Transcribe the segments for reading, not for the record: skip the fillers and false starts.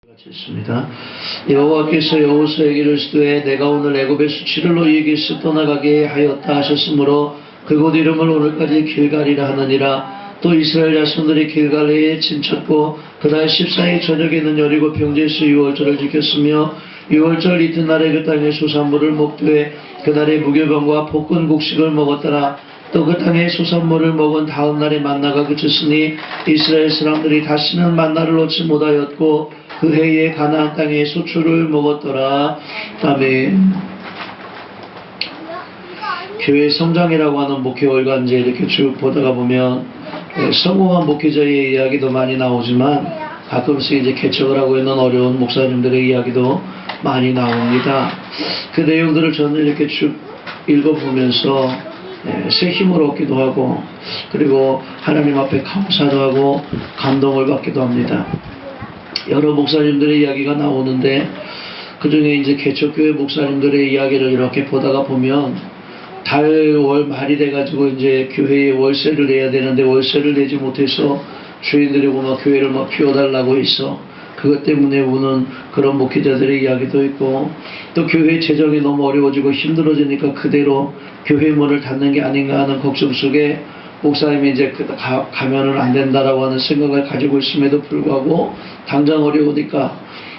같이 있습니다. 여호와께서 여호수아에게 이르시되 내가 오늘 애굽의 수치를 너희에게서 떠나가게 하였다 하셨으므로 그곳 이름을 오늘까지 길갈이라 하느니라. 또 이스라엘 자손들이 길갈에 진쳤고 그달 14일 저녁에는 여리고 평지에서 유월절을 지켰으며 유월절 이튿날에 그 땅의 소산물을 먹되 그날에 무교병과 볶은 곡식을 먹었더라. 또 그 땅의 소산물을 먹은 다음 날에 만나가 그쳤으니 이스라엘 사람들이 다시는 만나를 얻지 못하였고 그 해에 가나안 땅의 소출을 먹었더라. 아멘. 교회 성장이라고 하는 목회월간 이제 이렇게 쭉 보다가 보면 성공한 목회자의 이야기도 많이 나오지만 가끔씩 이제 개척을 하고 있는 어려운 목사님들의 이야기도 많이 나옵니다. 그 내용들을 저는 이렇게 쭉 읽어보면서 새 힘을 얻기도 하고 그리고 하나님 앞에 감사도 하고 감동을 받기도 합니다. 여러 목사님들의 이야기가 나오는데 그 중에 이제 개척교회 목사님들의 이야기를 이렇게 보다가 보면 달 말이 돼가지고 이제 교회에 월세를 내야 되는데 월세를 내지 못해서 주인들이 막 교회를 막 비워달라고 했어. 그것 때문에 우는 그런 목회자들의 이야기도 있고 또 교회 재정이 너무 어려워지고 힘들어지니까 그대로 교회 문을 닫는 게 아닌가 하는 걱정 속에 목사님이 이제 가면은 안 된다라고 하는 생각을 가지고 있음에도 불구하고 당장 어려우니까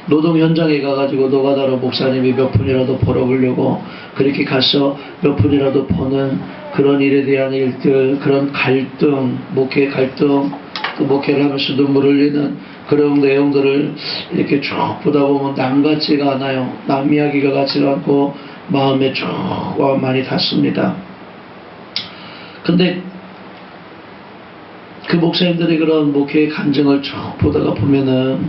노동 현장에 가가지고 노가다로 목사님이 몇 푼이라도 벌어보려고 그렇게 가서 몇 푼이라도 버는 그런 일에 대한 일들, 그런 갈등, 목회 갈등, 또 목회를 하면서 눈물 흘리는 그런 내용들을 이렇게 쭉 보다 보면 남 같지가 않아요. 남 이야기가 같지가 않고 마음에 쭉 많이 닿습니다. 근데 그 목사님들의 그런 목회의 간증을 쭉 보다가 보면은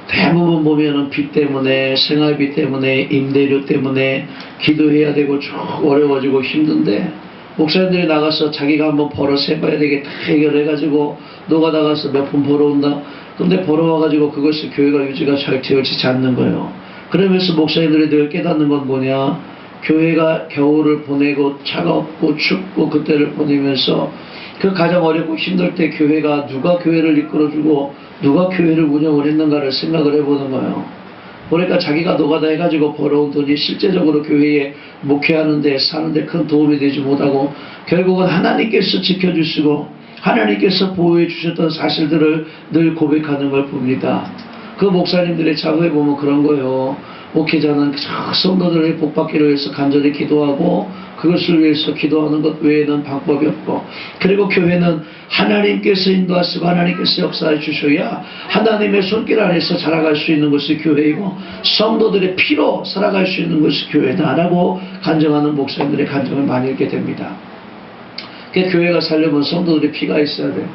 대부분 보면은 빚 때문에 생활비 때문에 임대료 때문에 기도해야 되고 쭉 어려워지고 힘든데 목사님들이 나가서 자기가 한번 벌어서 해봐야 되겠다 해결해가지고 너가 나가서 몇 푼 벌어온다. 근데 벌어와가지고 그것이 교회가 유지가 잘 되어지지 않는 거예요. 그러면서 목사님들이 늘 깨닫는 건 뭐냐, 교회가 겨울을 보내고 차갑고 춥고 그때를 보내면서 그 가장 어렵고 힘들 때 교회가 누가 교회를 이끌어주고 누가 교회를 운영을 했는가를 생각을 해보는 거예요. 그러니까 자기가 노가다 해가지고 벌어온 돈이 실제적으로 교회에 목회하는데 사는데 큰 도움이 되지 못하고 결국은 하나님께서 지켜주시고 하나님께서 보호해 주셨던 사실들을 늘 고백하는 걸 봅니다. 그 목사님들의 자료에 보면 그런 거예요. 목회자는 성도들의 복받기를 위해서 간절히 기도하고 그것을 위해서 기도하는 것 외에는 방법이 없고 그리고 교회는 하나님께서 인도하시고 하나님께서 역사해 주셔야 하나님의 손길 아래서 살아갈 수 있는 것이 교회이고 성도들의 피로 살아갈 수 있는 것이 교회다라고 간증하는 목사님들의 간증을 많이 읽게 됩니다. 교회가 살려면 성도들의 피가 있어야 돼요.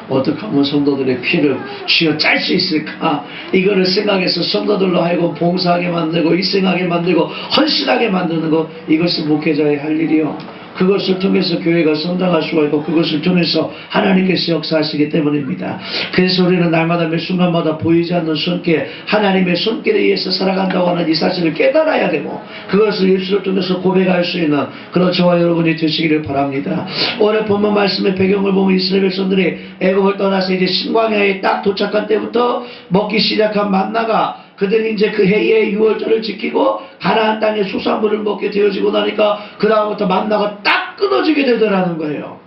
어떻게 하면 성도들의 피를 쥐어짤 수 있을까? 이거를 생각해서 성도들로 하여금 봉사하게 만들고 희생하게 만들고 헌신하게 만드는 것, 이것이 목회자의 할 일이요. 그것을 통해서 교회가 성장할 수가 있고 그것을 통해서 하나님께서 역사하시기 때문입니다. 그래서 우리는 날마다 매 순간마다 보이지 않는 손길, 하나님의 손길에 의해서 살아간다고 하는 이 사실을 깨달아야 되고 그것을 입술을 통해서 고백할 수 있는 그런 저와 여러분이 되시기를 바랍니다. 오늘 본문 말씀의 배경을 보면 이스라엘 백성들이 애굽을 떠나서 이제 신광야에 딱 도착한 때부터 먹기 시작한 만나가 그들이 이제 그 해에 유월절을 지키고 가나안 땅의 소산물을 먹게 되어지고 나니까 그 다음부터 만나가 딱 끊어지게 되더라는 거예요.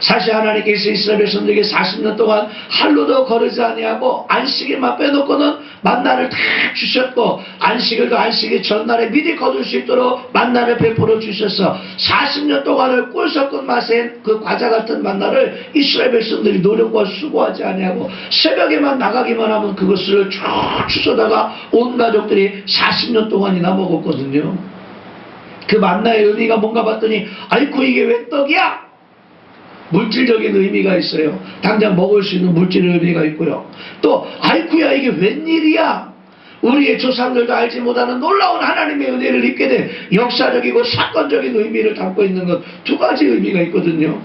사실 하나님께서 이스라엘 백성들에게 40년 동안 할로도 거르지 아니하고 안식일만 빼놓고는 만나를 다 주셨고 안식일도 안식일 전날에 미리 거둘 수 있도록 만나를 베풀어 주셔서 40년 동안을 꿀 섞은 맛의 그 과자 같은 만나를 이스라엘 백성들이 노력과 수고하지 아니하고 새벽에만 나가기만 하면 그것을 쭉 주워다가 온 가족들이 40년 동안이나 먹었거든요. 그 만나의 의미가 뭔가 봤더니 아이고 이게 왜 떡이야? 물질적인 의미가 있어요. 당장 먹을 수 있는 물질의 의미가 있고요. 또 아이쿠야 이게 웬일이야? 우리의 조상들도 알지 못하는 놀라운 하나님의 은혜를 입게 된 역사적이고 사건적인 의미를 담고 있는 것 두 가지 의미가 있거든요.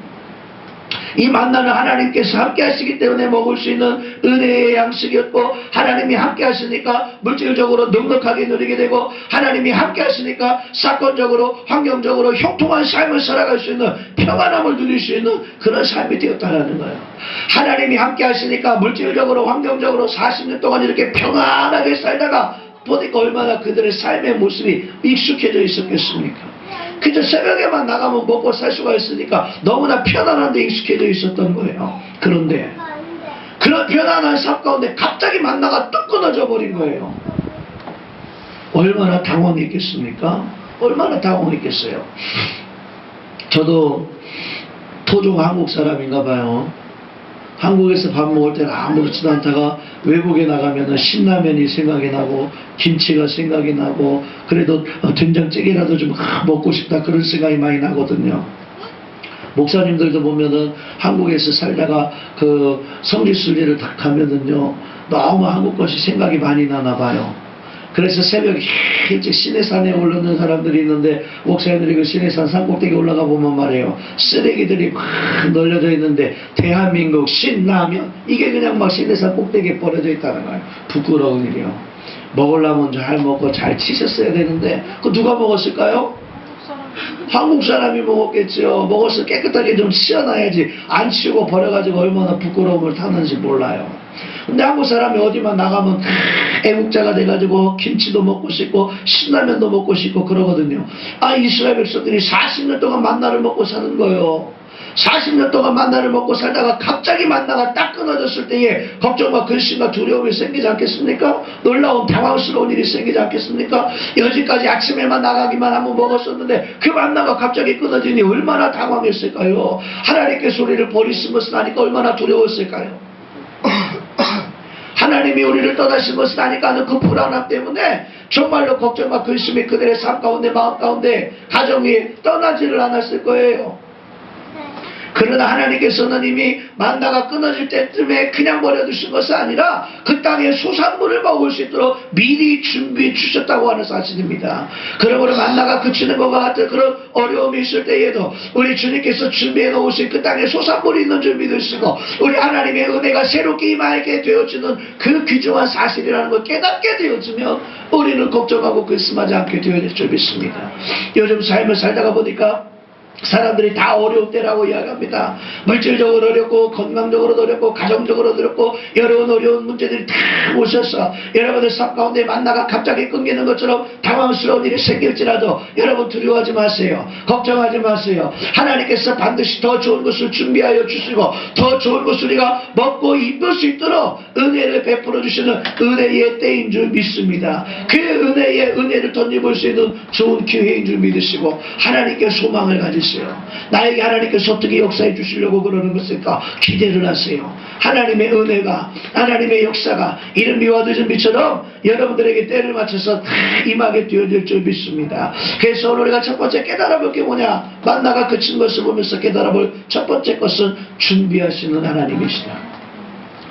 이 만나는 하나님께서 함께 하시기 때문에 먹을 수 있는 은혜의 양식이었고, 하나님이 함께 하시니까 물질적으로 넉넉하게 누리게 되고, 하나님이 함께 하시니까 사건적으로 환경적으로 형통한 삶을 살아갈 수 있는 평안함을 누릴 수 있는 그런 삶이 되었다는 거예요. 하나님이 함께 하시니까 물질적으로 환경적으로 40년 동안 이렇게 평안하게 살다가 보니까 얼마나 그들의 삶의 모습이 익숙해져 있었겠습니까? 그저 새벽에만 나가면 먹고 살 수가 있으니까 너무나 편안한데 익숙해져 있었던 거예요. 그런데 그런 편안한 삶 가운데 갑자기 만나가 뚝 끊어져 버린 거예요. 얼마나 당황했겠습니까? 얼마나 당황했겠어요. 저도 토종 한국 사람인가 봐요. 한국에서 밥 먹을 때는 아무렇지도 않다가 외국에 나가면은 신라면이 생각이 나고 김치가 생각이 나고, 그래도 된장찌개라도 좀 먹고 싶다 그런 생각이 많이 나거든요. 목사님들도 보면은 한국에서 살다가 그 성지순례를 딱 가면은요, 너무 한국 것이 생각이 많이 나나 봐요. 그래서 새벽 일찍 시내산에 오르는 사람들이 있는데, 목사님들이 그 시내산 산꼭대기 올라가 보면 말이에요, 쓰레기들이 막 널려져 있는데 대한민국 신라면 이게 그냥 막 시내산 꼭대기에 버려져 있다는 거예요. 부끄러운 일이요. 먹으려면 잘 먹고 잘 치셨어야 되는데 그 누가 먹었을까요? 한국 사람이 먹었겠죠. 먹어서 깨끗하게 좀 치워놔야지. 안 치우고 버려가지고 얼마나 부끄러움을 타는지 몰라요. 근데 한국 사람이 어디만 나가면 애국자가 돼가지고 김치도 먹고 싶고 신라면도 먹고 싶고 그러거든요. 아, 이스라엘 백성들이 40년 동안 만나를 먹고 사는 거예요. 40년 동안 만나를 먹고 살다가 갑자기 만나가 딱 끊어졌을 때에 걱정과 근심과 두려움이 생기지 않겠습니까? 놀라운 당황스러운 일이 생기지 않겠습니까? 여지까지 아침에만 나가기만 하면 먹었었는데 그 만나가 갑자기 끊어지니 얼마나 당황했을까요? 하나님께서 우리를 버리신 것을 아니까 얼마나 두려웠을까요? 하나님이 우리를 떠나신 것을 아니까 하는 그 불안함 때문에 정말로 걱정과 근심이 그들의 삶 가운데, 마음 가운데, 가정이 떠나지를 않았을 거예요. 그러나 하나님께서는 이미 만나가 끊어질 때쯤에 그냥 버려두신 것이 아니라 그 땅에 소산물을 먹을 수 있도록 미리 준비해 주셨다고 하는 사실입니다. 그러므로 만나가 그치는 것과 같은 그런 어려움이 있을 때에도 우리 주님께서 준비해 놓으신 그 땅에 소산물이 있는 줄 믿으시고, 우리 하나님의 은혜가 새롭게 임하게 되어지는 그 귀중한 사실이라는 걸 깨닫게 되어지면 우리는 걱정하고 근심하지 않게 되어질 줄 믿습니다. 요즘 삶을 살다가 보니까 사람들이 다 어려운 때라고 이야기합니다. 물질적으로 어렵고, 건강적으로 어렵고, 가정적으로 어렵고, 어려운 문제들이 다 오셔서 여러분의 삶 가운데 만나가 갑자기 끊기는 것처럼 당황스러운 일이 생길지라도 여러분 두려워하지 마세요. 걱정하지 마세요. 하나님께서 반드시 더 좋은 것을 준비하여 주시고 더 좋은 것을 우리가 먹고 입을 수 있도록 은혜를 베풀어 주시는 은혜의 때인 줄 믿습니다. 그 은혜를 덧입을 수 있는 좋은 기회인 줄 믿으시고 하나님께 소망을 가지세요. 나에게 하나님께서 어떻게 역사해 주시려고 그러는 것일까 기대를 하세요. 하나님의 은혜가, 하나님의 역사가 이른비와 늦은비처럼 여러분들에게 때를 맞춰서 다 임하게 되어질 줄 믿습니다. 그래서 오늘 우리가 첫 번째 깨달아 볼 게 뭐냐? 만나가 그친 것을 보면서 깨달아 볼 첫 번째 것은 준비하시는 하나님이시다.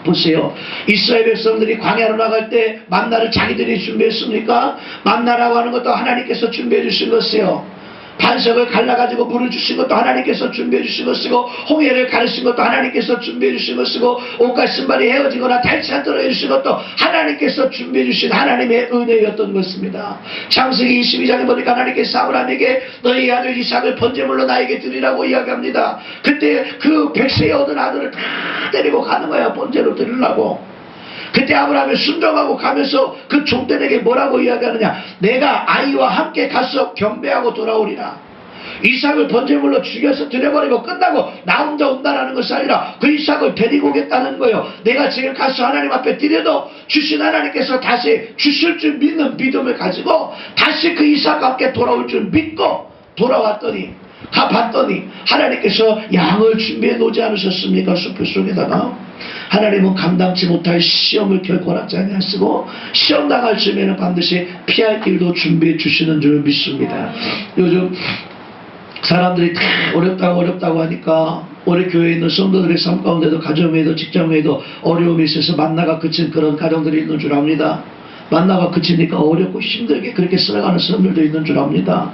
보세요. 이스라엘 백성들이 광야로 나갈 때 만나를 자기들이 준비했습니까? 만나라고 하는 것도 하나님께서 준비해 주신 것이에요. 반석을 갈라가지고 물을 주신 것도 하나님께서 준비해 주신 것이고, 홍해를 가르신 것도 하나님께서 준비해 주신 것이고, 옷과 신발이 헤어지거나 닳지 않도록 해주신 것도 하나님께서 준비해 주신 하나님의 은혜였던 것입니다. 창세기 22장에 보니까 하나님께서 아브라함에게 너희 아들 이삭을 번제물로 나에게 드리라고 이야기합니다. 그때 그 100세에 얻은 아들을 다 데리고 가는 거야, 번제로 드리려고. 그때 아브라함이 순종하고 가면서 그 종들에게 뭐라고 이야기하느냐? 내가 아이와 함께 가서 경배하고 돌아오리라. 이삭을 번제물로 죽여서 드려버리고 끝나고 나 혼자 온다라는 것이 아니라 그 이삭을 데리고 오겠다는 거예요. 내가 지금 가서 하나님 앞에 드려도 주신 하나님께서 다시 주실 줄 믿는 믿음을 가지고 다시 그 이삭과 함께 돌아올 줄 믿고 돌아왔더니, 가봤더니 하나님께서 양을 준비해 놓지 않으셨습니까? 숲을 속에다가. 하나님은 감당치 못할 시험을 결코 허락지 아니하시고 시험 당할 즈음에는 반드시 피할 길도 준비해 주시는 줄 믿습니다. 요즘 사람들이 다 어렵다고 하니까 우리 교회에 있는 성도들의 삶 가운데도 가정에도 직장에도 어려움이 있어서 만나가 그친 그런 가정들이 있는 줄 압니다. 만나가 그치니까 어렵고 힘들게 그렇게 살아가는 사람들도 있는 줄 압니다.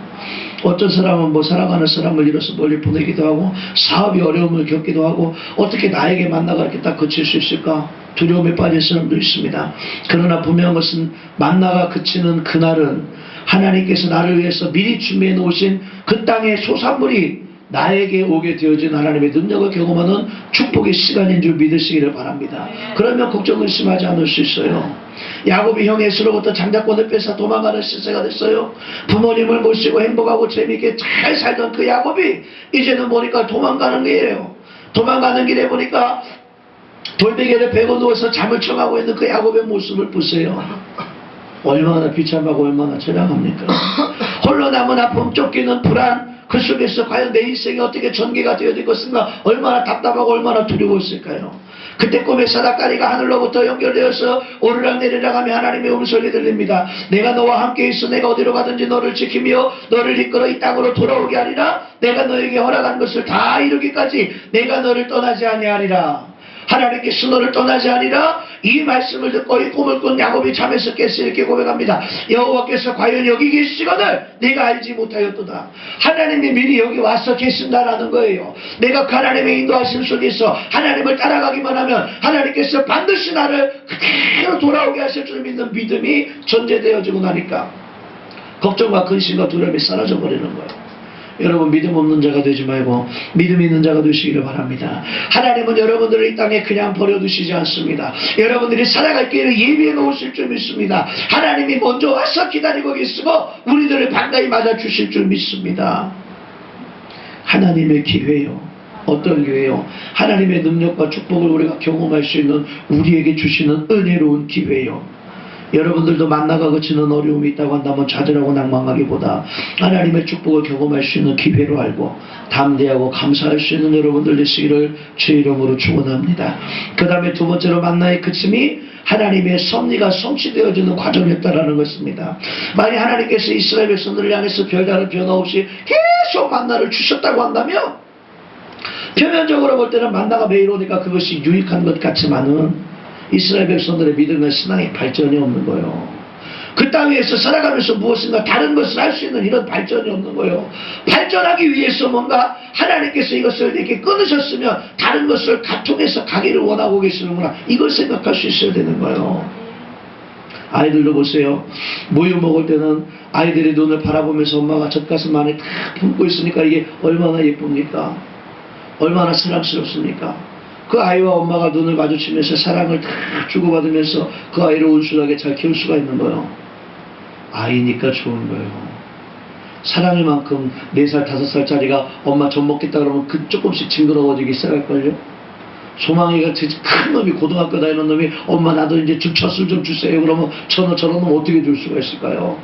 어떤 사람은 뭐 살아가는 사람을 잃어서 멀리 보내기도 하고 사업이 어려움을 겪기도 하고 어떻게 나에게 만나가 이렇게 딱 그칠 수 있을까 두려움에 빠진 사람도 있습니다. 그러나 분명한 것은 만나가 그치는 그날은 하나님께서 나를 위해서 미리 준비해 놓으신 그 땅의 소산물이 나에게 오게 되어진 하나님의 능력을 경험하는 축복의 시간인 줄 믿으시기를 바랍니다. 그러면 걱정 의심하지 않을 수 있어요. 야곱이 형 에서로부터 장자권을 뺏어 도망가는 시세가 됐어요. 부모님을 모시고 행복하고 재미있게 잘 살던 그 야곱이 이제는 보니까 도망가는 거예요. 도망가는 길에 보니까 돌베개를 베고 누워서 잠을 청하고 있는 그 야곱의 모습을 보세요. 얼마나 비참하고 얼마나 처량합니까? 홀로 남은 아픔, 쫓기는 불안, 그 속에서 과연 내 인생이 어떻게 전개가 되어질 것인가 얼마나 답답하고 얼마나 두려웠을까요? 그때 꿈의 사닥다리가 하늘로부터 연결되어서 오르락내리락 하며 하나님의 음성이 들립니다. 내가 너와 함께 있어 내가 어디로 가든지 너를 지키며 너를 이끌어 이 땅으로 돌아오게 하리라. 내가 너에게 허락한 것을 다 이루기까지 내가 너를 떠나지 아니하리라. 하나님께서 너를 떠나지 아니라. 이 말씀을 듣고 이 꿈을 꾼 야곱이 잠에서 깼을 이렇게 고백합니다. 여호와께서 과연 여기 계시거늘 내가 알지 못하였도다. 하나님이 미리 여기 와서 계신다라는 거예요. 내가 그 하나님의 인도하심 속에서 하나님을 따라가기만 하면 하나님께서 반드시 나를 그대로 돌아오게 하실 줄 믿는 믿음이 전제되어지고 나니까 걱정과 근심과 두려움이 사라져 버리는 거예요. 여러분 믿음 없는 자가 되지 말고 믿음 있는 자가 되시기를 바랍니다. 하나님은 여러분들을 이 땅에 그냥 버려두시지 않습니다. 여러분들이 살아갈 길을 예비해 놓으실 줄 믿습니다. 하나님이 먼저 와서 기다리고 계시고 우리들을 반가이 맞아주실 줄 믿습니다. 하나님의 기회요. 어떤 기회요? 하나님의 능력과 축복을 우리가 경험할 수 있는 우리에게 주시는 은혜로운 기회요. 여러분들도 만나가 그치는 어려움이 있다고 한다면 좌절하고 낭망하기보다 하나님의 축복을 경험할 수 있는 기회로 알고 담대하고 감사할 수 있는 여러분들 되시기를 주의 이름으로 축원합니다. 그 다음에 두 번째로 만나의 그침이 하나님의 섭리가 성취되어지는 과정이었다라는 것입니다. 만약 하나님께서 이스라엘 백성들을 향해서 별다른 변화 없이 계속 만나를 주셨다고 한다면 표면적으로 볼 때는 만나가 매일 오니까 그것이 유익한 것 같지만은 이스라엘 백성들의 믿음과 신앙의 발전이 없는 거예요. 그 땅 위에서 살아가면서 무엇인가 다른 것을 할 수 있는 이런 발전이 없는 거예요. 발전하기 위해서 뭔가 하나님께서 이것을 이렇게 끊으셨으면 다른 것을 가통해서 가기를 원하고 계시는구나. 이걸 생각할 수 있어야 되는 거예요. 아이들도 보세요. 모유 먹을 때는 아이들의 눈을 바라보면서 엄마가 젖가슴 안에 다 품고 있으니까 이게 얼마나 예쁩니까? 얼마나 사랑스럽습니까? 그 아이와 엄마가 눈을 마주치면서 사랑을 다 주고받으면서 그 아이를 온순하게 잘 키울 수가 있는 거예요. 아이니까 좋은 거예요. 사랑할 만큼 4살, 5살짜리가 엄마 젖 먹겠다 그러면 그 조금씩 징그러워지기 시작할걸요. 소망이가 큰 놈이 고등학교 다니는 놈이 엄마 나도 이제 젖술 좀 주세요. 그러면 저런 놈 어떻게 줄 수가 있을까요?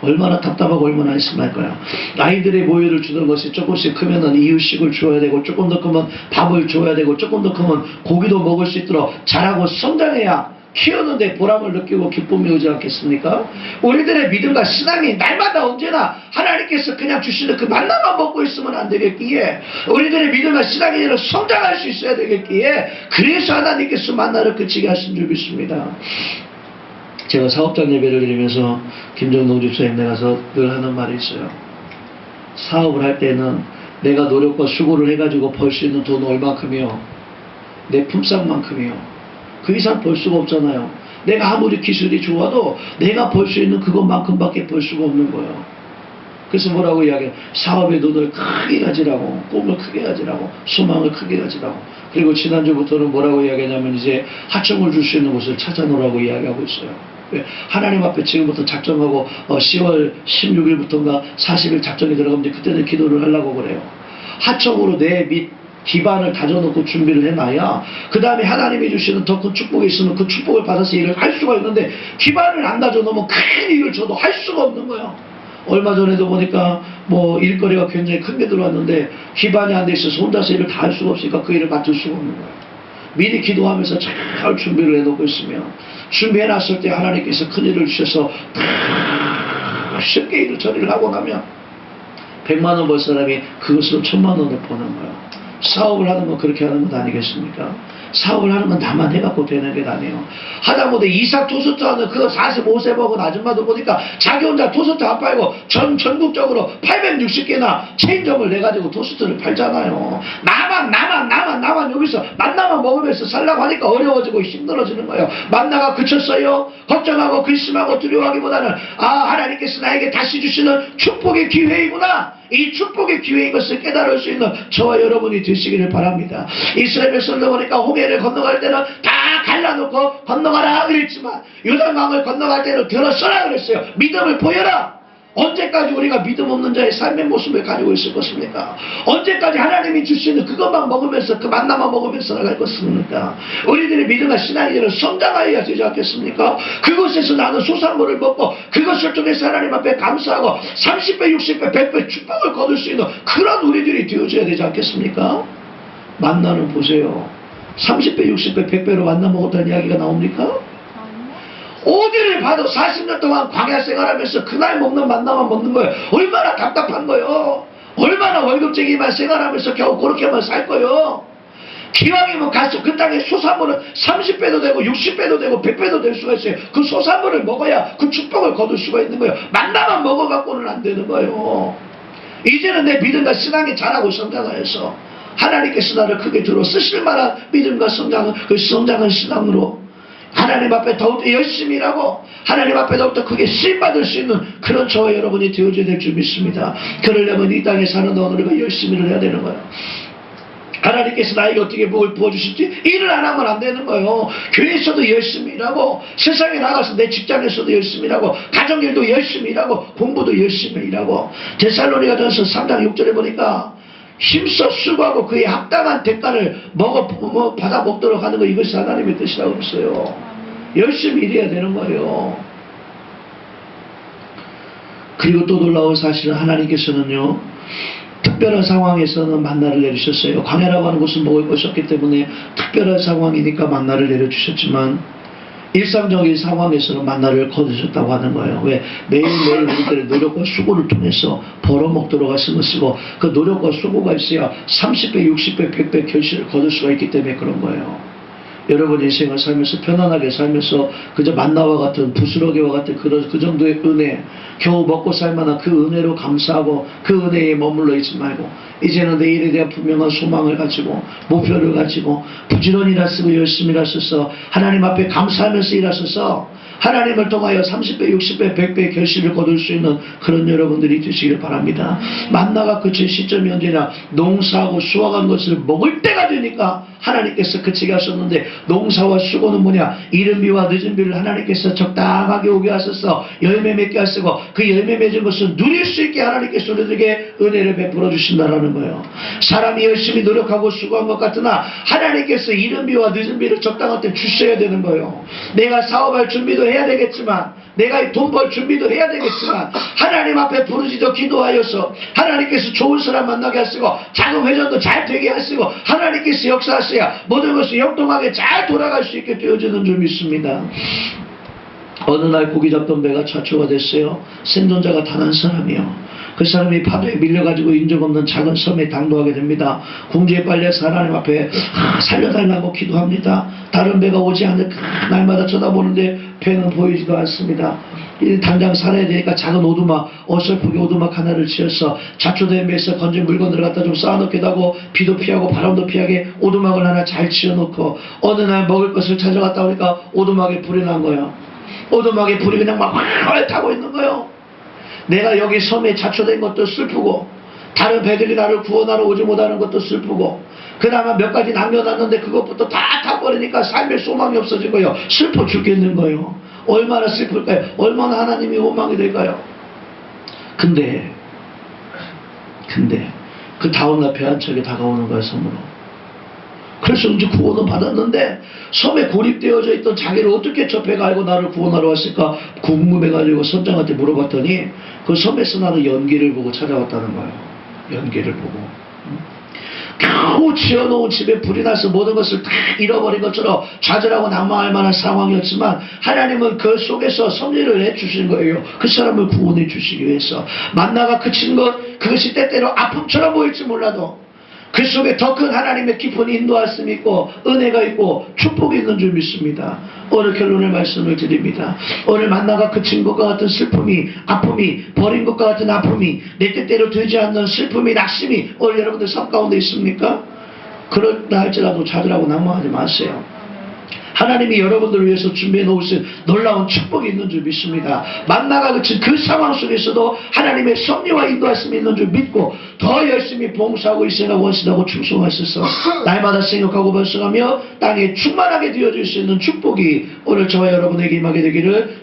얼마나 답답하고 얼마나 한심할까요? 아이들의 모유를 주는 것이 조금씩 크면은 이유식을 줘야 되고 조금 더 크면 밥을 줘야 되고 조금 더 크면 고기도 먹을 수 있도록 자라고 성장해야 키우는데 보람을 느끼고 기쁨이 오지 않겠습니까? 우리들의 믿음과 신앙이 날마다 언제나 하나님께서 그냥 주시는 그 만나만 먹고 있으면 안 되겠기에 우리들의 믿음과 신앙이 성장할 수 있어야 되겠기에 그래서 하나님께서 만나를 그치게 하신 줄 믿습니다. 제가 사업장 예배를 드리면서 김정동 집사님네 가서 늘 하는 말이 있어요. 사업을 할 때는 내가 노력과 수고를 해가지고 벌 수 있는 돈 얼마큼이요? 내 품삯만큼이요. 그 이상 벌 수가 없잖아요. 내가 아무리 기술이 좋아도 내가 벌 수 있는 그것만큼밖에 벌 수가 없는 거예요. 그래서 뭐라고 이야기해요? 사업의 눈을 크게 가지라고, 꿈을 크게 가지라고, 소망을 크게 가지라고. 그리고 지난주부터는 뭐라고 이야기하냐면 이제 하청을 줄 수 있는 곳을 찾아놓으라고 이야기하고 있어요. 하나님 앞에 지금부터 작정하고 10월 16일부터인가 40일 작정이 들어가면 그때는 기도를 하려고 그래요. 하청으로 내 밑 기반을 다져놓고 준비를 해놔야 그 다음에 하나님이 주시는 더 큰 축복이 있으면 그 축복을 받아서 일을 할 수가 있는데 기반을 안 다져놓으면 큰 일을 줘도 할 수가 없는 거예요. 얼마 전에도 보니까 뭐 일거리가 굉장히 큰 게 들어왔는데 기반이 안 돼 있어서 혼자서 일을 다 할 수가 없으니까 그 일을 맡을 수가 없는 거예요. 미리 기도하면서 잘 준비를 해놓고 있으면 준비해놨을 때 하나님께서 큰 일을 주셔서 쉽게 일을 처리를 하고 나면 100만 원 벌 사람이 그것으로 1000만 원을 버는 거예요. 사업을 하는 건 그렇게 하는 것 아니겠습니까? 사업을 하는 건 나만 해갖고 되는 게 아니에요. 하다못해 이삭 토스트 하는 그 45세 먹은 아줌마도 보니까 자기 혼자 토스트 안 팔고 전국적으로 860개나 체인점을 내가지고 토스트를 팔잖아요. 나만 여기서 만나만 먹으면서 살라고 하니까 어려워지고 힘들어지는 거예요. 만나가 그쳤어요. 걱정하고 근심하고 두려워하기보다는 하나님께서 나에게 다시 주시는 축복의 기회이구나. 이 축복의 기회인 것을 깨달을 수 있는 저와 여러분이 되시기를 바랍니다. 이스라엘 백성들 보니까 홍해를 건너갈 때는 다 갈라놓고 건너가라 그랬지만 요단강을 건너갈 때는 들어서라 그랬어요. 믿음을 보여라. 언제까지 우리가 믿음 없는 자의 삶의 모습을 가지고 있을 것입니까? 언제까지 하나님이 주시는 그것만 먹으면서 그 만나만 먹으면서 나갈 것입니까? 우리들의 믿음과 신앙이 성장하여야 되지 않겠습니까? 그곳에서 나는 소산물을 먹고 그것을 통해서 하나님 앞에 감사하고 30배, 60배, 100배 축복을 거둘 수 있는 그런 우리들이 되어줘야 되지 않겠습니까? 만나는 보세요. 30배, 60배, 100배로 만나 먹었다는 이야기가 나옵니까? 어디를 봐도 40년 동안 광야 생활하면서 그날 먹는 만나만 먹는 거예요. 얼마나 답답한 거예요. 얼마나 월급쟁이만 생활하면서 겨우 그렇게만 살 거예요. 기왕이면 가서 그 땅에 소산물은 30배도 되고 60배도 되고 100배도 될 수가 있어요. 그 소산물을 먹어야 그 축복을 거둘 수가 있는 거예요. 만나만 먹어갖고는 안 되는 거예요. 이제는 내 믿음과 신앙이 자라고 성장하여서 하나님께서 나를 크게 들어 쓰실 만한 믿음과 성장은 그 성장한 신앙으로 하나님 앞에 더욱더 열심히 일하고 하나님 앞에 더욱더 크게 쓰임받을 수 있는 그런 저와 여러분이 되어줘야 될 줄 믿습니다. 그러려면 이 땅에 사는 동안 우리가 열심히를 해야 되는 거예요. 하나님께서 나에게 어떻게 복을 부어주실지 일을 안 하면 안 되는 거예요. 교회에서도 열심히 일하고 세상에 나가서 내 직장에서도 열심히 일하고 가정일도 열심히 일하고 공부도 열심히 일하고 데살로니가전서 3장 6절에 보니까 힘써 수고하고 그에 합당한 대가를 받아 먹도록 하는 거 이것이 하나님의 뜻이라고 했어요. 열심히 일해야 되는 거예요. 그리고 또 놀라운 사실은 하나님께서는요 특별한 상황에서는 만나를 내리셨어요. 광야라고 하는 곳은 먹을 것이 없기 때문에 특별한 상황이니까 만나를 내려주셨지만 일상적인 상황에서는 만나를 거두셨다고 하는 거예요. 왜? 매일매일 우리들의 노력과 수고를 통해서 벌어먹도록 하신 것이고 그 노력과 수고가 있어야 30배, 60배, 100배 결실을 거둘 수가 있기 때문에 그런 거예요. 여러분 인생을 살면서 편안하게 살면서 그저 만나와 같은 부스러기와 같은 그 정도의 은혜 겨우 먹고 살만한 그 은혜로 감사하고 그 은혜에 머물러 있지 말고 이제는 내일에 대한 분명한 소망을 가지고 목표를 가지고 부지런히 일하시고 열심히 일하셔서 하나님 앞에 감사하면서 일하셔서 하나님을 통하여 30배, 60배, 100배의 결실을 거둘 수 있는 그런 여러분들이 되시길 바랍니다. 만나가 그칠 시점이 언제나 농사하고 수확한 것을 먹을 때가 되니까 하나님께서 그치게 하셨는데 농사와 수고는 뭐냐? 이른 비와 늦은 비를 하나님께서 적당하게 오게 하셔서 열매 맺게 하시고 그 열매 맺은 것을 누릴 수 있게 하나님께서 우리들에게 은혜를 베풀어 주신다라는 거예요. 사람이 열심히 노력하고 수고한 것 같으나 하나님께서 이른 비와 늦은 비를 적당할 때 주셔야 되는 거예요. 내가 사업할 준비도 해야 되겠지만 내가 돈 벌 준비도 해야 되겠지만 하나님 앞에 부르짖어 기도하여서 하나님께서 좋은 사람 만나게 하시고 자금 회전도 잘 되게 하시고 하나님께서 역사하셔야 모든 것이 역동하게 잘 돌아갈 수 있게 되어지는 줄 믿습니다. 어느 날 고기 잡던 배가 좌초가 됐어요. 생존자가 단 한 사람이요. 그 사람이 파도에 밀려가지고 인적 없는 작은 섬에 당도하게 됩니다. 궁지에 빨려서 하나님 앞에 살려달라고 기도합니다. 다른 배가 오지 않을 날마다 쳐다보는데 배는 보이지도 않습니다. 당장 살아야 되니까 작은 오두막, 어설프게 오두막 하나를 지어서 좌초된 배에서 건진 물건들을 갖다 좀 쌓아놓기도 하고 비도 피하고 바람도 피하게 오두막을 하나 잘 지어놓고 어느 날 먹을 것을 찾아갔다 오니까 오두막에 불이 난 거예요. 오두막에 불이 그냥 막 활활 타고 있는 거예요. 내가 여기 섬에 자초된 것도 슬프고 다른 배들이 나를 구원하러 오지 못하는 것도 슬프고 그나마 몇 가지 남겨놨는데 그것부터 다 타버리니까 삶의 소망이 없어진 거예요. 슬퍼 죽겠는 거예요. 얼마나 슬플까요? 얼마나 하나님이 원망이 될까요? 근데 그 다음날 배 한 척이 다가오는 거예요. 섬으로. 그래서 이제 구원은 받았는데 섬에 고립되어져 있던 자기를 어떻게 저 배가 알고 나를 구원하러 왔을까 궁금해가지고 선장한테 물어봤더니 그 섬에서 나는 연기를 보고 찾아왔다는 거예요. 연기를 보고. 겨우 지어놓은 집에 불이 나서 모든 것을 다 잃어버린 것처럼 좌절하고 난망할 만한 상황이었지만 하나님은 그 속에서 섭리를 해주신 거예요. 그 사람을 구원해 주시기 위해서. 만나가 그친 것 그것이 때때로 아픔처럼 보일지 몰라도 그 속에 더 큰 하나님의 깊은 인도하심이 있고 은혜가 있고 축복이 있는 줄 믿습니다. 오늘 결론의 말씀을 드립니다. 오늘 만나가 그친 것과 같은 슬픔이, 아픔이, 버린 것과 같은 아픔이, 내 뜻대로 되지 않는 슬픔이, 낙심이 오늘 여러분들 삶 가운데 있습니까? 그렇다 할지라도 좌절하고 낙망하지 마세요. 하나님이 여러분들을 위해서 준비해 놓으신 놀라운 축복이 있는 줄 믿습니다. 만나가 그친 그 상황 속에서도 하나님의 섭리와 인도하심이 있는 줄 믿고 더 열심히 봉사하고 있으나 원신하고 충성하셔서 날마다 생각하고 번성하며 땅에 충만하게 되어질 수 있는 축복이 오늘 저와 여러분에게 임하게 되기를